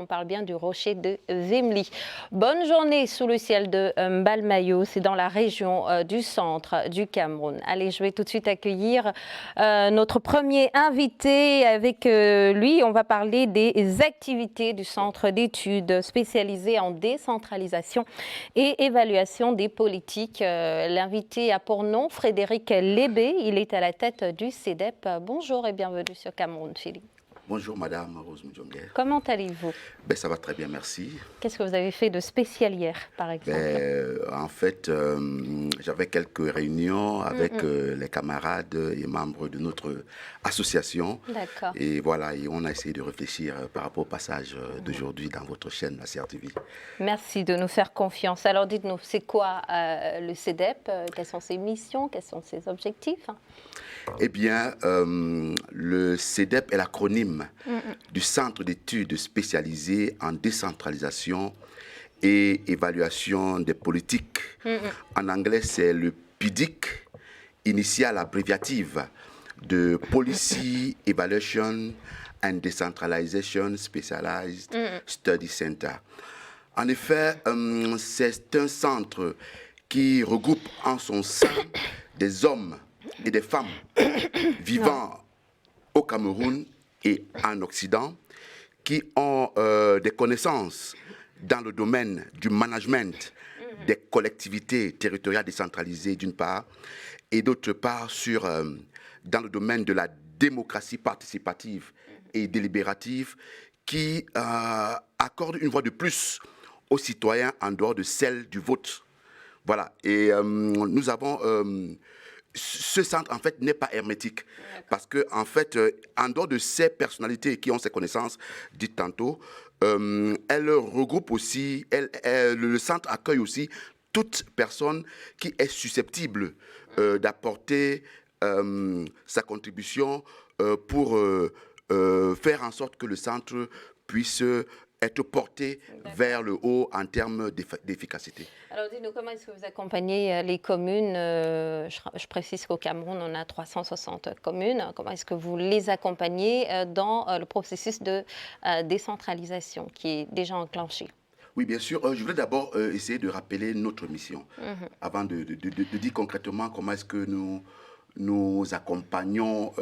On parle bien du rocher de Zemli. Bonne journée sous le ciel de Mbalmayo, c'est dans la région du centre du Cameroun. Allez, je vais tout de suite accueillir notre premier invité. Avec lui, on va parler des activités du centre d'études spécialisé en décentralisation et évaluation des politiques. L'invité a pour nom Frédéric Lébé. Il est à la tête du CEDEP. Bonjour et bienvenue sur Cameroun Feeling. Bonjour Madame Rose Mudjonguer. Comment allez-vous? Ça va très bien, merci. Qu'est-ce que vous avez fait de spécial hier, par exemple? En fait, j'avais quelques réunions avec les camarades et membres de notre association. D'accord. Et voilà, et on a essayé de réfléchir par rapport au passage d'aujourd'hui dans votre chaîne, la CRTV. Merci de nous faire confiance. Alors dites-nous, c'est quoi le CEDEP? Quelles sont ses missions? Quels sont ses objectifs? Eh bien, le CEDEP est l'acronyme du Centre d'études spécialisé en décentralisation et évaluation des politiques. En anglais, c'est le PIDIC, initiale abréviative de Policy Evaluation and Decentralization Specialized Study Center. En effet, c'est un centre qui regroupe en son sein des hommes et des femmes vivant au Cameroun et en Occident qui ont des connaissances dans le domaine du management des collectivités territoriales décentralisées d'une part et d'autre part dans le domaine de la démocratie participative et délibérative qui accorde une voix de plus aux citoyens en dehors de celle du vote. Voilà, et nous avons... ce centre, en fait, n'est pas hermétique. Parce que, en fait, en dehors de ces personnalités qui ont ces connaissances dites tantôt, elle regroupe aussi, le centre accueille aussi toute personne qui est susceptible d'apporter sa contribution pour faire en sorte que le centre puisse être porté vers le haut en termes d'efficacité. Alors dites-nous, comment est-ce que vous accompagnez les communes? Je précise qu'au Cameroun, on a 360 communes. Comment est-ce que vous les accompagnez dans le processus de décentralisation qui est déjà enclenché? Oui, bien sûr. Je voulais d'abord essayer de rappeler notre mission avant de dire concrètement comment est-ce que nous accompagnons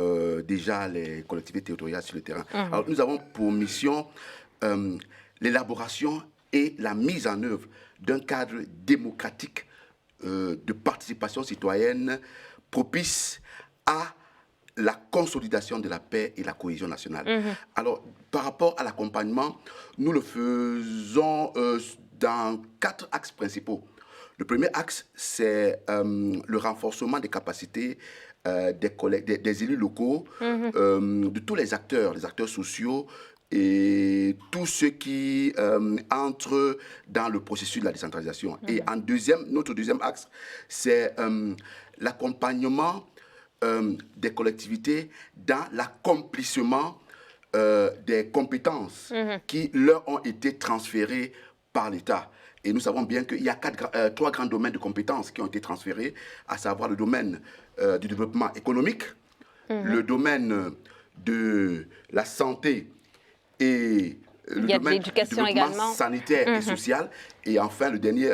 déjà les collectivités territoriales sur le terrain. Alors, nous avons pour mission l'élaboration et la mise en œuvre d'un cadre démocratique de participation citoyenne propice à la consolidation de la paix et la cohésion nationale. Alors, par rapport à l'accompagnement, nous le faisons dans 4 axes principaux. Le premier axe, c'est le renforcement des capacités des élus locaux, de tous les acteurs sociaux, et tous ceux qui entrent dans le processus de la décentralisation. Et notre deuxième axe, c'est l'accompagnement des collectivités dans l'accomplissement des compétences qui leur ont été transférées par l'État. Et nous savons bien qu'il y a 3 grands domaines de compétences qui ont été transférés, à savoir le domaine du développement économique, le domaine de la santé et le domaine du développement sanitaire et social, et enfin le dernier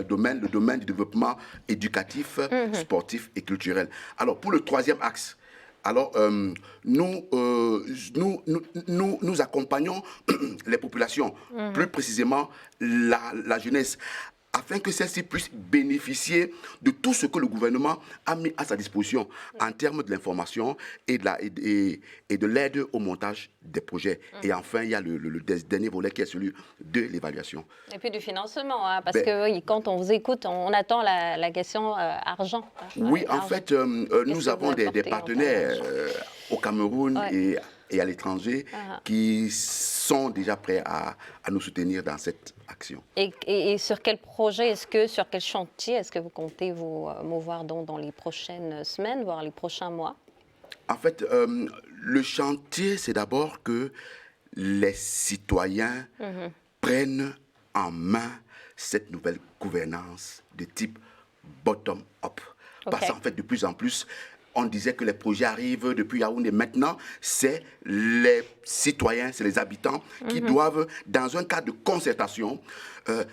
domaine, le domaine du développement éducatif, sportif et culturel. Alors pour le troisième axe, alors nous accompagnons les populations, plus précisément la jeunesse, afin que celle-ci puisse bénéficier de tout ce que le gouvernement a mis à sa disposition en termes de l'information et de l'aide au montage des projets. Et enfin, il y a le dernier volet qui est celui de l'évaluation. Et puis du financement, hein, parce que oui, quand on vous écoute, on attend la question argent. Oui, en fait, nous avons des partenaires au Cameroun et à l'étranger qui sont déjà prêts à nous soutenir dans cette action. Et sur quel projet, sur quel chantier est-ce que vous comptez vous mouvoir dans les prochaines semaines, voire les prochains mois? En fait, le chantier, c'est d'abord que les citoyens prennent en main cette nouvelle gouvernance de type bottom-up. Parce qu'en fait, de plus en plus, on disait que les projets arrivent depuis Yaoundé. Maintenant, c'est les citoyens, c'est les habitants qui doivent, dans un cadre de concertation,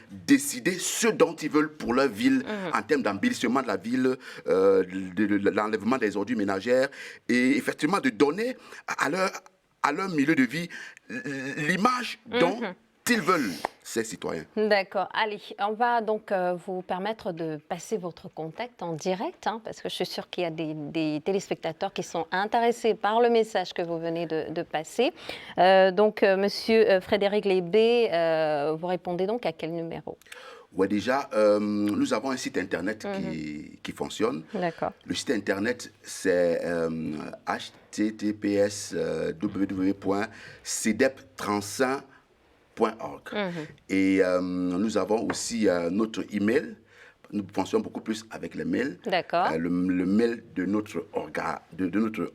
décider ce dont ils veulent pour leur ville en termes d'embellissement de la ville, de l'enlèvement des ordures ménagères et effectivement de donner à leur milieu de vie l'image dont ils veulent, ces citoyens. D'accord. Allez, on va donc vous permettre de passer votre contact en direct, hein, parce que je suis sûre qu'il y a des téléspectateurs qui sont intéressés par le message que vous venez de passer. Donc, Monsieur Frédéric Lébé, vous répondez donc à quel numéro? Ouais, déjà, nous avons un site internet qui fonctionne. D'accord. Le site internet, c'est https www.cedep35.org. Et nous avons aussi notre email. Nous fonctionnons beaucoup plus avec les mails. D'accord. Le mail de notre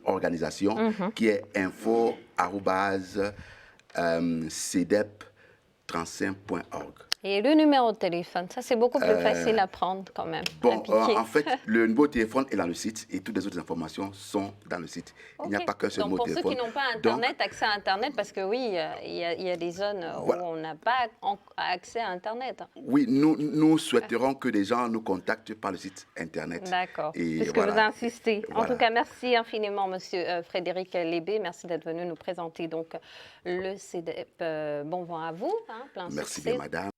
organisation qui est info@cedep35.org. Et le numéro de téléphone, ça c'est beaucoup plus facile à prendre quand même. Bon, en fait, le numéro de téléphone est dans le site et toutes les autres informations sont dans le site. Okay. Il n'y a pas qu'un seul numéro de téléphone. Pour ceux qui n'ont pas Internet, accès à Internet, parce que oui, il y a des zones voilà. où on n'a pas accès à Internet. Oui, nous souhaiterons que les gens nous contactent par le site Internet. D'accord, puisque voilà. vous insistez. Voilà. En tout cas, merci infiniment, Monsieur Frédéric Lébé. Merci d'être venu nous présenter donc le CEDEP. Bon vent à vous. Hein, plein Merci succès. bien, madame.